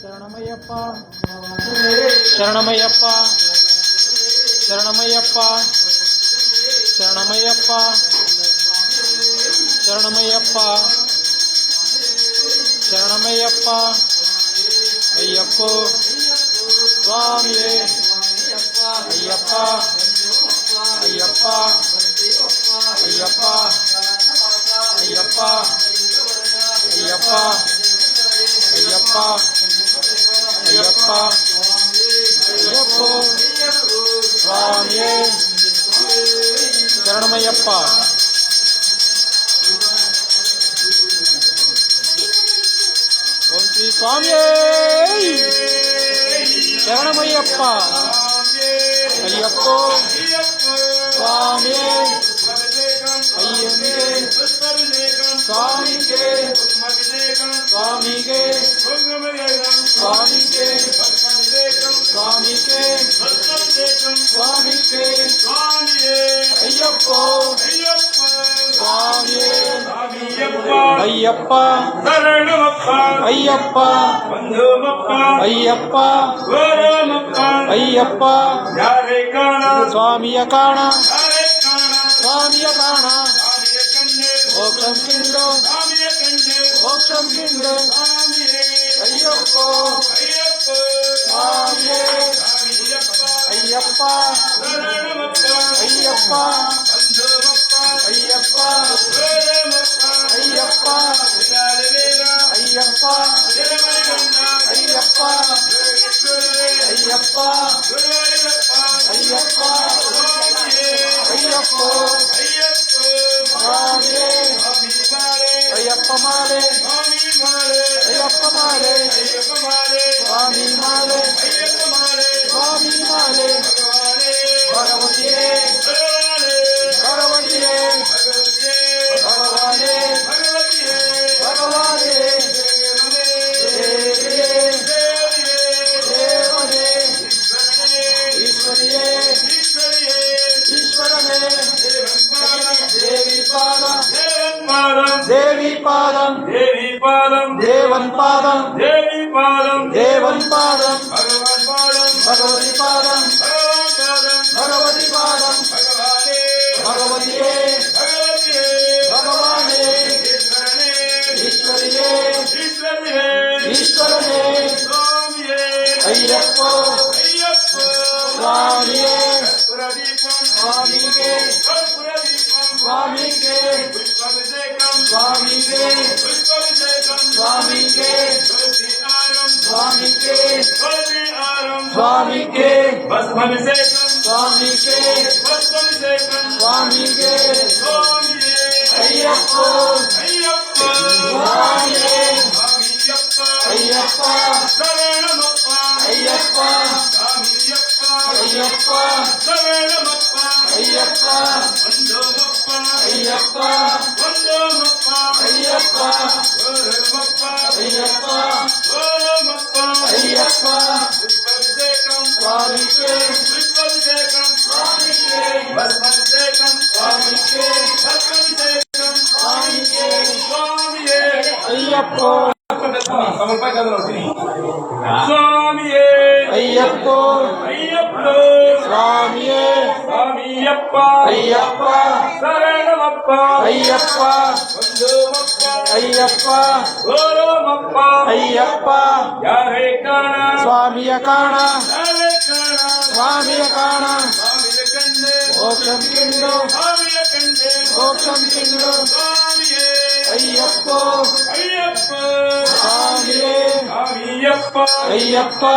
சரணமையப்பா சரணமையப்பா சரணமையப்பா சரணமையப்பா சரணமையப்பா சரணமையப்பா ஐயப்போ சுவாமியே ஐயப்பா ஐயப்பா ஐயப்பா ஐயப்பா ஐயப்பா ஐயப்பா ஐயப்பா ஐயப்போ சுவாமியே சரணமையப்பா ஓம் ஸ்ரீ சுவாமியே சரணமையப்பா ஐயப்போ சுவாமியே ஐயமே சுவாமிக்கே சுவாமிக்கே சுவாமிக்கே சுவாமிக்கே சுவாமிக்கே ஐயப்போ சுவாமியே ஐயப்பா ஐயப்பா ஐயப்பா ஐயப்பா சுவாமிய காண சுவாமிய காண மோட்சம் கிண்டு மோட்சம் கிண்டு ஐயப்போ சுவாமியே ஐயப்பா ஐயப்பா ஐயப்பா ஐயப்பா ஐயப்பா ஐயப்பா ஐயப்பா ஐயப்பா ஐயப்போ சுவாமியே ஐயப்ப மாலே ஐயப்ப மாலே சுவாமி மாலே சுவாமி மாலே பகவதியே பகவதியே பகவானே பகவானே தேவியே தேவனே ஈஸ்வரியே ஈஸ்வரனே தேவி பாதம் தேவி பாதம் தேவி பாதம் தேவன் பாதம் தேவி பாதம் தேவன் பாதம் பகவான் பாதம் பகவதி பாதம் பகவதி பாதம் பகவதியே பகவானே ஈஸ்வரியே ஈஸ்வரனே ஐயப்போ சுவாமியே சுவாமியே சுவாமியே சுவாமியே சுவாமியே சுவாமியே சுவாமியே சுவாமியே சுவாமியே ஐயப்போ சுவாமியே ஐயப்பா ஐயப்பா ஐயப்பா ஐயப்பா ஐயப்பா ஐயப்பா ஐயப்பா ஐயப்பா சுவாமிக்கே சுவாமிக்கே சுவாமிக்கே சுவாமிக்கே ஐயப்போ சுவாமியே ஐயப்போ ஐயப்போ சுவாமியே சுவாமியப்பா ஐயப்பா சரணமப்பா ஐயப்பா ஐயப்பா ஓரமப்பா ஐயப்பா யாரே காண சுவாமிய காண சுவாமிய காண மோட்சம் கிண்டு மோட்சம் கிண்டு ஐயப்போ ஐயப்பா சுவாமியே ஐயப்பா ஐயப்பா